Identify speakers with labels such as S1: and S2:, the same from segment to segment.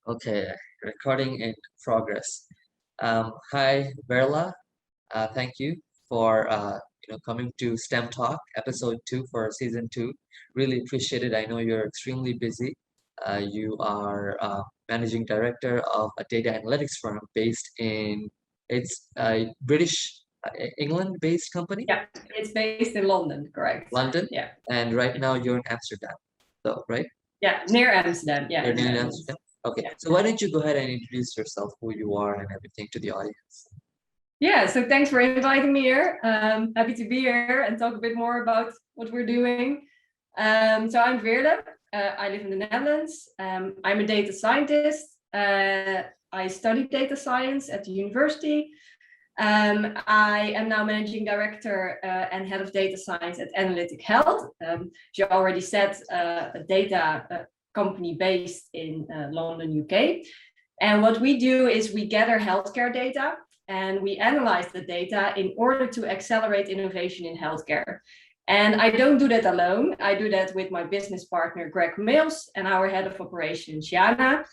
S1: Okay, recording in progress. Hi, Veerle. Thank you for coming to STEM Talk, episode 2 for season 2. Really appreciate it. I know you're extremely busy. You are managing director of a data analytics firm based in it's a British England-based company,
S2: Yeah, it's based in London, correct?
S1: London,
S2: Yeah.
S1: and right now you're in Amsterdam, so right?
S2: Yeah, near Amsterdam. Yeah,
S1: You're
S2: in the
S1: new in
S2: Netherlands.
S1: Amsterdam. Okay,
S2: Yeah.
S1: so why don't you go ahead and introduce yourself, who you are, and everything to the audience?
S2: Yeah, so thanks for inviting me here. Happy to be here and talk a bit more about what we're doing. So I'm Veerle. I live in the Netherlands. I'm a data scientist. I studied data science at the university. I am now managing director and head of data science at Analytic Health. She already said a data company based in London, UK. And what we do is we gather healthcare data and we analyze the data in order to accelerate innovation in healthcare. And I don't do that alone. I do that with my business partner, Greg Mills, and our head of operations, Jana.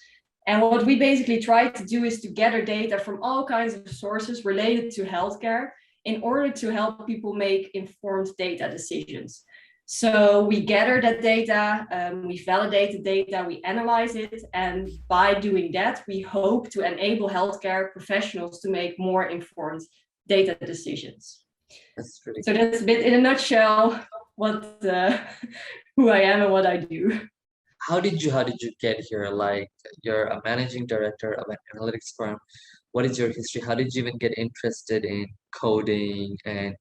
S2: And what we basically try to do is to gather data from all kinds of sources related to healthcare in order to help people make informed data decisions. So we gather that data, we validate the data, we analyze it, and by doing that, we hope to enable healthcare professionals to make more informed data decisions.
S1: That's pretty
S2: So that's a bit in a nutshell what who I am and what I do.
S1: How did you get here? Like, you're a managing director of an analytics firm. What is your history? How did you even get interested in coding and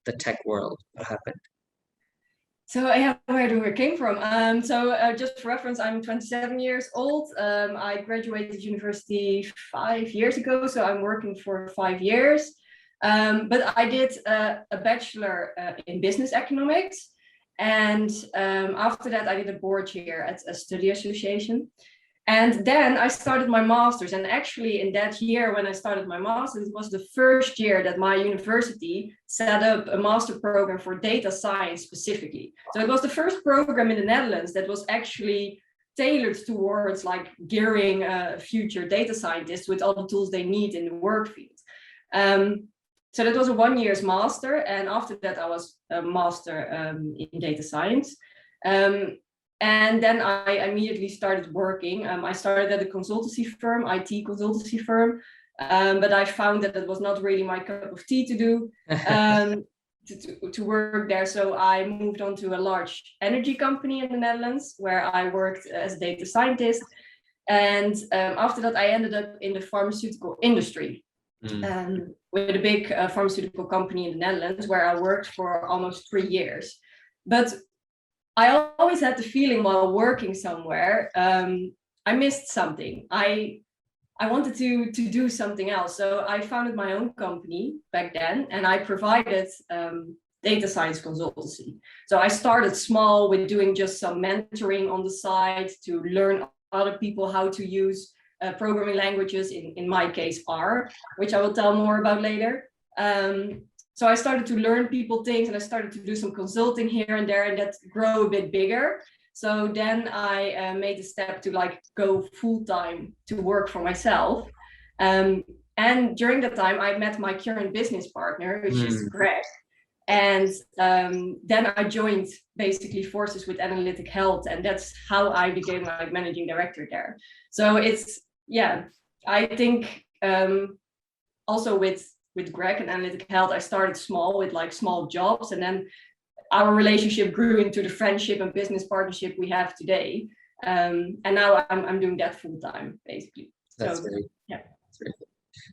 S1: the tech world? What happened?
S2: So yeah, where do I came from? Just for reference, I'm 27 years old. I graduated university 5 years ago, so I'm working for 5 years. But I did a bachelor in business economics. And after that, I did a board chair at a study association. And then I started my master's. And actually, in that year, when I started my master's, it was the first year that my university set up a master program for data science specifically. So it was the first program in the Netherlands that was actually tailored towards like gearing future data scientists with all the tools they need in the work field. So that was a 1 year's master. And after that, I was a master in data science. And then I immediately started working. I started at a consultancy firm, IT consultancy firm, but I found that it was not really my cup of tea to do, to work there. So I moved on to a large energy company in the Netherlands where I worked as a data scientist. And after that, I ended up in the pharmaceutical industry with a big pharmaceutical company in the Netherlands where I worked for almost 3 years. But I always had the feeling while working somewhere, I missed something. I wanted to do something else. So I founded my own company back then, and I provided data science consultancy. So I started small with doing just some mentoring on the side to learn other people how to use programming languages, in my case R, which I will tell more about later. So I started to learn people things, and I started to do some consulting here and there, and that grew a bit bigger. So then I made the step to like go full time to work for myself. And during that time, I met my current business partner, which is Greg. And then I joined basically forces with Analytic Health, and that's how I became like managing director there. So it's, yeah, I think also with Greg and Analytic Health, I started small with like small jobs, and then our relationship grew into the friendship and business partnership we have today. And now I'm doing that full time, basically.
S1: That's very good.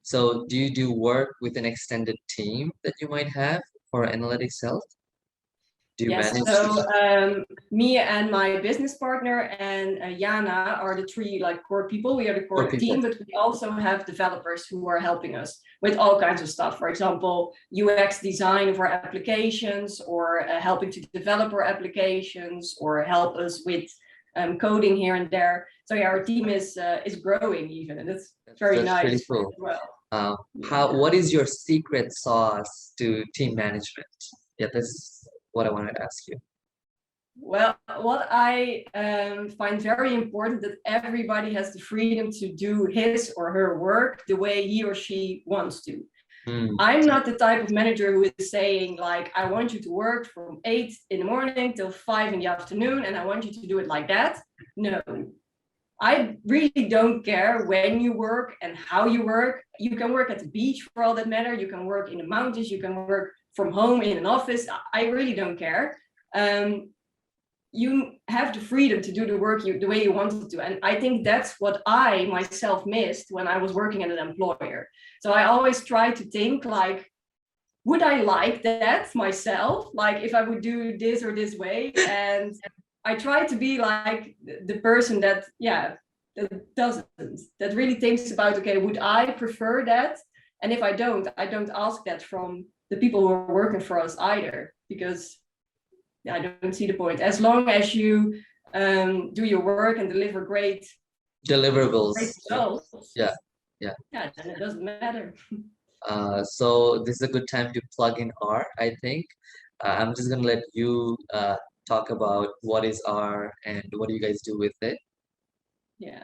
S1: So do you do work with an extended team that you might have for Analytics Health? Do you
S2: Yes,
S1: manage
S2: so me and my business partner and Jana are the three like core people. We are the core team, but we also have developers who are helping us with all kinds of stuff. For example, UX design of our applications, or helping to develop our applications, or help us with coding here and there. So yeah, our team is growing even, and it's very nice
S1: pretty cool.
S2: as well.
S1: What is your secret sauce to team management? Yeah, that's what I wanted to ask you.
S2: Well, what I find very important that everybody has the freedom to do his or her work the way he or she wants to.
S1: Mm.
S2: I'm not the type of manager who is saying like, I want you to work from 8 in the morning till 5 in the afternoon, and I want you to do it like that. No, I really don't care when you work and how you work. You can work at the beach for all that matter. You can work in the mountains. You can work from home in an office. I really don't care. You have the freedom to do the work the way you wanted to. And I think that's what I myself missed when I was working at an employer. So I always try to think like, would I like that myself? Like if I would do this or this way. And I try to be like the person that, yeah, that doesn't, that really thinks about, okay, would I prefer that? And if I don't ask that from the people who are working for us either, because I don't see the point. As long as you do your work and deliver great
S1: Deliverables.
S2: results,
S1: Yeah.
S2: yeah, then it doesn't matter.
S1: So this is a good time to plug in R, I think. I'm just gonna let you talk about what is R and what do you guys do with it.
S2: Yeah.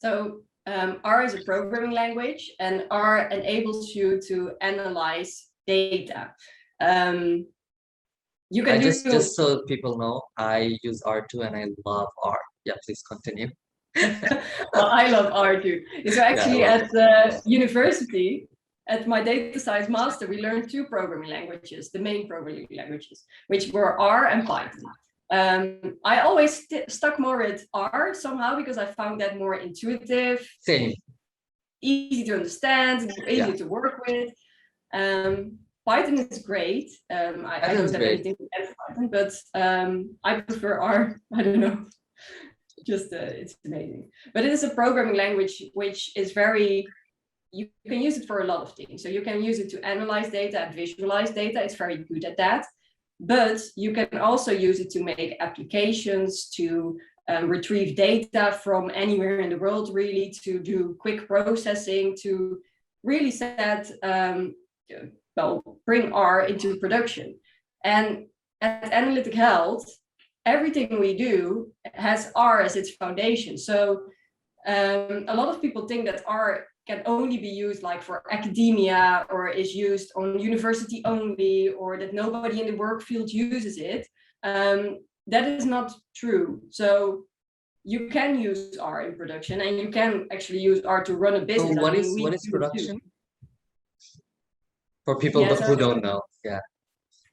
S2: So R is a programming language, and R enables you to analyze data. You can
S1: just so people know, I use R too and I love R. Yeah, please continue.
S2: Well, I love R too. So actually at the university, at my data science master, we learned two programming languages, the main programming languages, which were R and Python. I always stuck more with R somehow because I found that more intuitive,
S1: Same.
S2: easy to understand, easy to work with. Python is great. I don't have anything against Python, but I prefer R. I don't know. Just it's amazing. But it is a programming language which is very, you can use it for a lot of things. So you can use it to analyze data and visualize data. It's very good at that. But you can also use it to make applications, to retrieve data from anywhere in the world, really, to do quick processing, to really set, bring R into production. And at Analytic Health, everything we do has R as its foundation. So a lot of people think that R can only be used like for academia or is used on university only, or that nobody in the work field uses it. That is not true. So you can use R in production, and you can actually use R to run a business.
S1: So what is production? For people who don't know.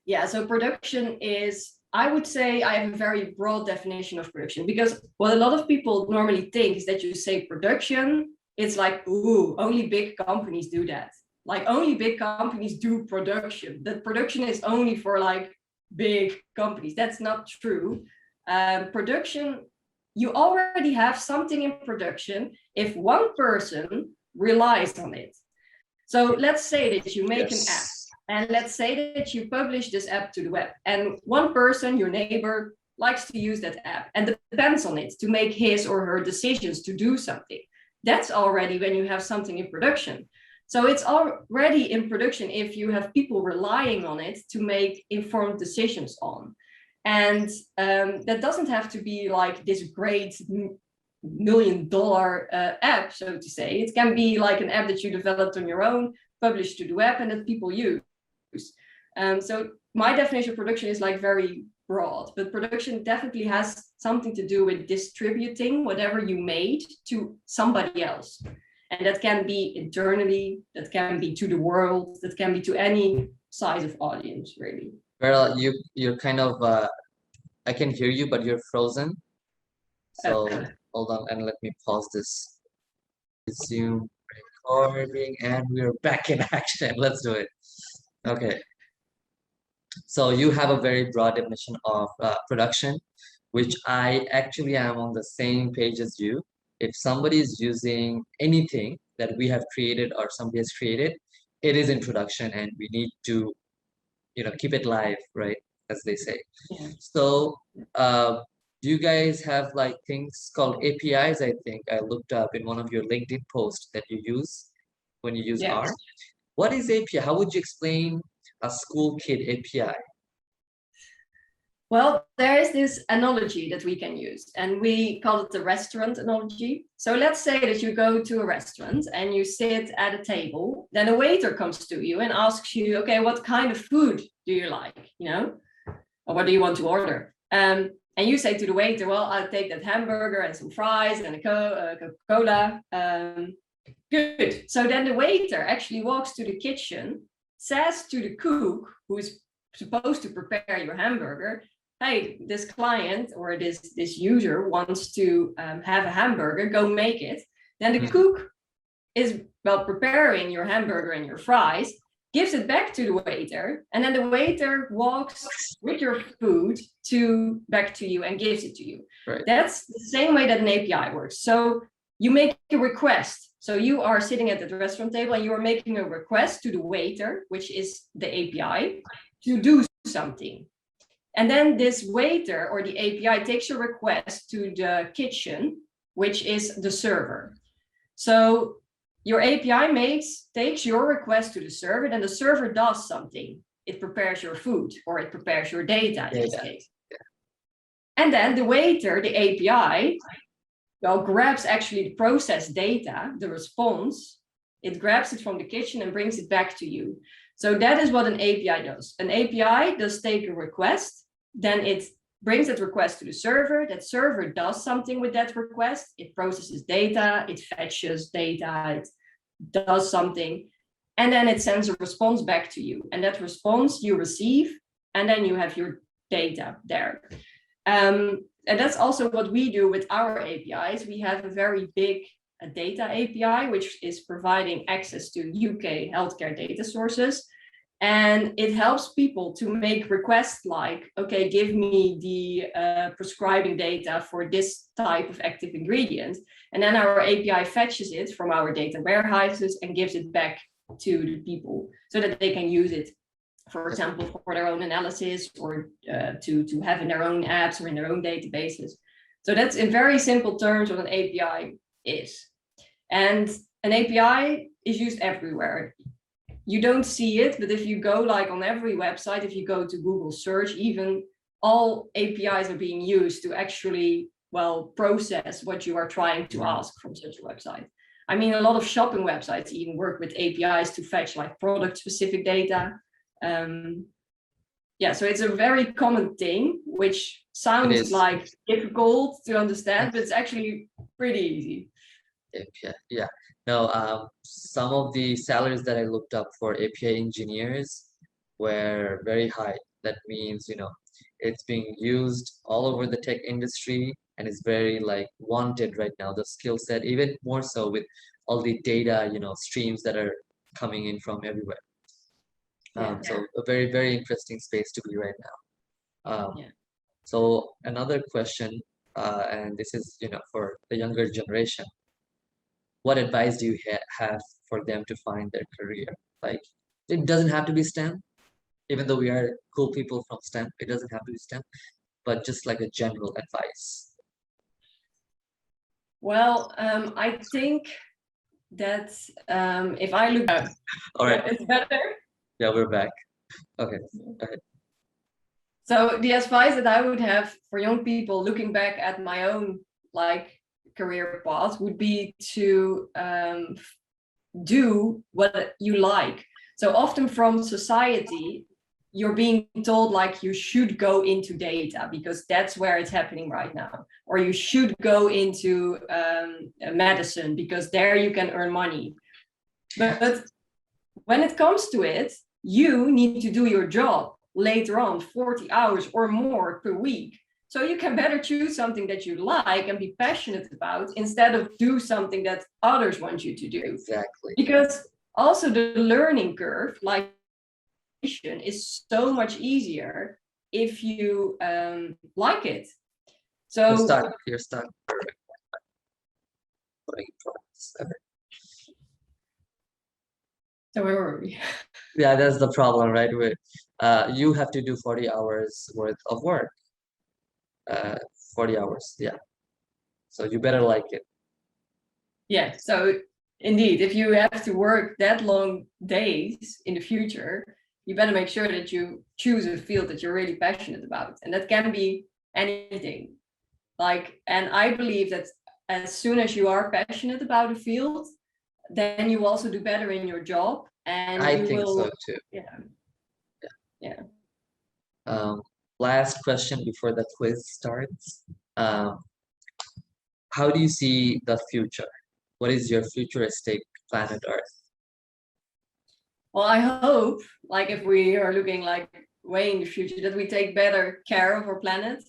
S2: Yeah, so production is, I would say I have a very broad definition of production, because what a lot of people normally think is that you say production, it's like, ooh, only big companies do that. Like only big companies do production. That production is only for like big companies. That's not true. Production, you already have something in production if one person relies on it. So let's say that you make an app, and let's say that you publish this app to the web, and one person, your neighbor, likes to use that app and depends on it to make his or her decisions to do something. That's already when you have something in production. So it's already in production if you have people relying on it to make informed decisions on. And that doesn't have to be like this great $1 million app, so to say. It can be like an app that you developed on your own, published to the web, and that people use. So my definition of production is like very broad, but production definitely has something to do with distributing whatever you made to somebody else. And that can be internally, that can be to the world, that can be to any size of audience, really.
S1: Well, you're kind of I can hear you, but you're frozen. So hold on and let me pause this. Resume recording, and we're back in action. Let's do it. Okay. So you have a very broad definition of production, which I actually am on the same page as you. If somebody is using anything that we have created or somebody has created, it is in production, and we need to, keep it live, right? As they say.
S2: Yeah.
S1: So, do you guys have like things called APIs? I think I looked up in one of your LinkedIn posts that you use when you use R. What is API? How would you explain a school kid API?
S2: Well, there is this analogy that we can use, and we call it the restaurant analogy. So let's say that you go to a restaurant and you sit at a table, then a waiter comes to you and asks you, okay, what kind of food do you like? You know, or what do you want to order? And you say to the waiter, well, I'll take that hamburger and some fries and a Coca-Cola. Good. So then the waiter actually walks to the kitchen, says to the cook, who is supposed to prepare your hamburger, hey, this client or this user wants to have a hamburger, go make it. Then the cook is, well, preparing your hamburger and your fries, gives it back to the waiter, and then the waiter walks with your food back to you and gives it to you.
S1: Right.
S2: That's the same way that an API works. So you make a request. So you are sitting at the restaurant table and you are making a request to the waiter, which is the API, to do something. And then this waiter or the API takes your request to the kitchen, which is the server. So your API takes your request to the server, then the server does something. It prepares your food or it prepares your data in this case. Yeah. And then the waiter, the API, well, grabs actually the processed data, the response, it grabs it from the kitchen and brings it back to you. So that is what an API does. An API does take a request, then it brings that request to the server. That server does something with that request. It processes data, it fetches data, it does something, and then it sends a response back to you. And that response you receive, and then you have your data there. And that's also what we do with our APIs. We have a very big data API, which is providing access to UK healthcare data sources. And it helps people to make requests like, okay, give me the prescribing data for this type of active ingredient. And then our API fetches it from our data warehouses and gives it back to the people so that they can use it, for example, for their own analysis or to have in their own apps or in their own databases. So that's in very simple terms what an API is. And an API is used everywhere. You don't see it, but if you go like on every website, if you go to Google search, even all APIs are being used to actually, well, process what you are trying to ask from such a website. I mean, a lot of shopping websites even work with APIs to fetch like product specific data. Yeah, so it's a very common thing, which sounds like difficult to understand, but it's actually pretty easy.
S1: Yeah. No, some of the salaries that I looked up for API engineers were very high. That means, it's being used all over the tech industry and is very like wanted right now, the skill set, even more so with all the data, streams that are coming in from everywhere. So a very, very interesting space to be right now. So another question, and this is, for the younger generation. What advice do you have for them to find their career? Like, it doesn't have to be STEM, even though we are cool people from STEM, it doesn't have to be STEM, but just like a general advice.
S2: Well, I think that if I look at
S1: all right,
S2: it's better.
S1: Yeah, we're back. Okay, go ahead.
S2: So the advice that I would have for young people looking back at my own career path would be to do what you like. So often from society, you're being told like you should go into data because that's where it's happening right now, or you should go into medicine because there you can earn money. But when it comes to it, you need to do your job later on 40 hours or more per week. So you can better choose something that you like and be passionate about instead of do something that others want you to do.
S1: Exactly.
S2: Because also the learning curve, like is so much easier if you like it. So
S1: you're stuck.
S2: So where were we?
S1: Yeah, that's the problem, right? Where you have to do 40 hours worth of work. 40 hours, yeah. So you better like it.
S2: Yeah, so indeed, if you have to work that long days in the future, you better make sure that you choose a field that you're really passionate about. And that can be anything. And I believe that as soon as you are passionate about a field, then you also do better in your job. And
S1: I
S2: you
S1: think
S2: will,
S1: so too.
S2: yeah.
S1: Last question before the quiz starts. How do you see the future? What is your futuristic planet Earth?
S2: Well, I hope, like, if we are looking like way in the future, that we take better care of our planet.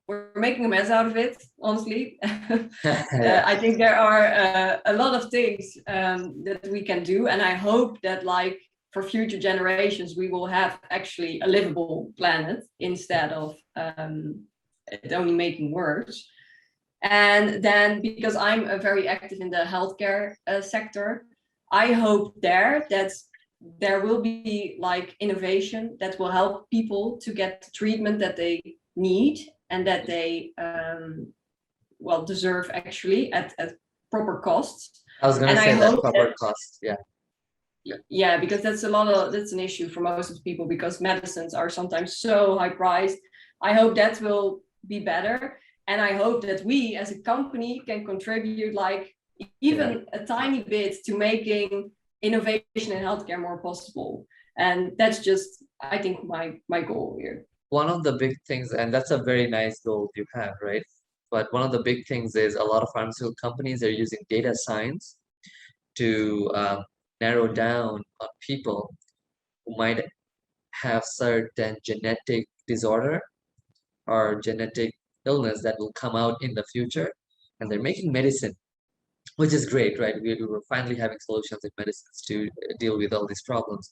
S2: We're making a mess out of it, honestly.
S1: Yeah.
S2: I think there are a lot of things that we can do, and I hope that, like, for future generations, we will have actually a livable planet instead of it only making worse. And then, because I'm very active in the healthcare sector, I hope that there will be like innovation that will help people to get the treatment that they need and that they deserve actually at proper costs.
S1: I was gonna
S2: And
S1: say
S2: I
S1: that
S2: hope
S1: proper cost. Yeah.
S2: yeah, because that's an issue for most of the people, because medicines are sometimes so high priced. I hope that will be better. And I hope that we as a company can contribute like even a tiny bit to making innovation in healthcare more possible. And that's just, I think, my goal here.
S1: One of the big things, and that's a very nice goal you have, right? But one of the big things is a lot of pharmaceutical companies are using data science to narrow down on people who might have certain genetic disorder or genetic illness that will come out in the future, and they're making medicine, which is great, right? We're finally having solutions in medicines to deal with all these problems.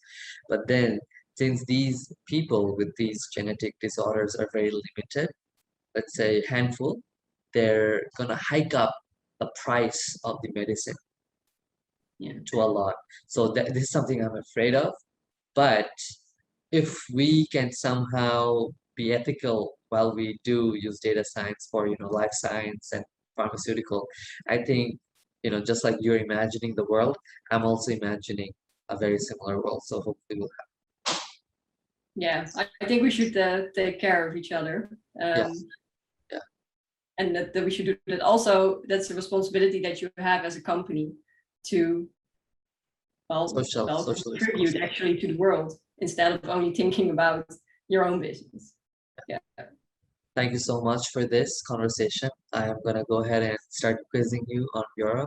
S1: But then, since these people with these genetic disorders are very limited, let's say a handful, they're gonna hike up the price of the medicine to a lot. So this is something I'm afraid of. But if we can somehow be ethical while we do use data science for, life science and pharmaceutical, I think, just like you're imagining the world, I'm also imagining a very similar world. So hopefully we'll
S2: Yeah, I think we should take care of each other.
S1: yes, yeah,
S2: And that we should do that. Also, that's a responsibility that you have as a company to
S1: social
S2: contribute
S1: responsibility.
S2: actually to the world instead of only thinking about your own business. Yeah.
S1: Thank you so much for this conversation. I am gonna go ahead and start quizzing you on Europe.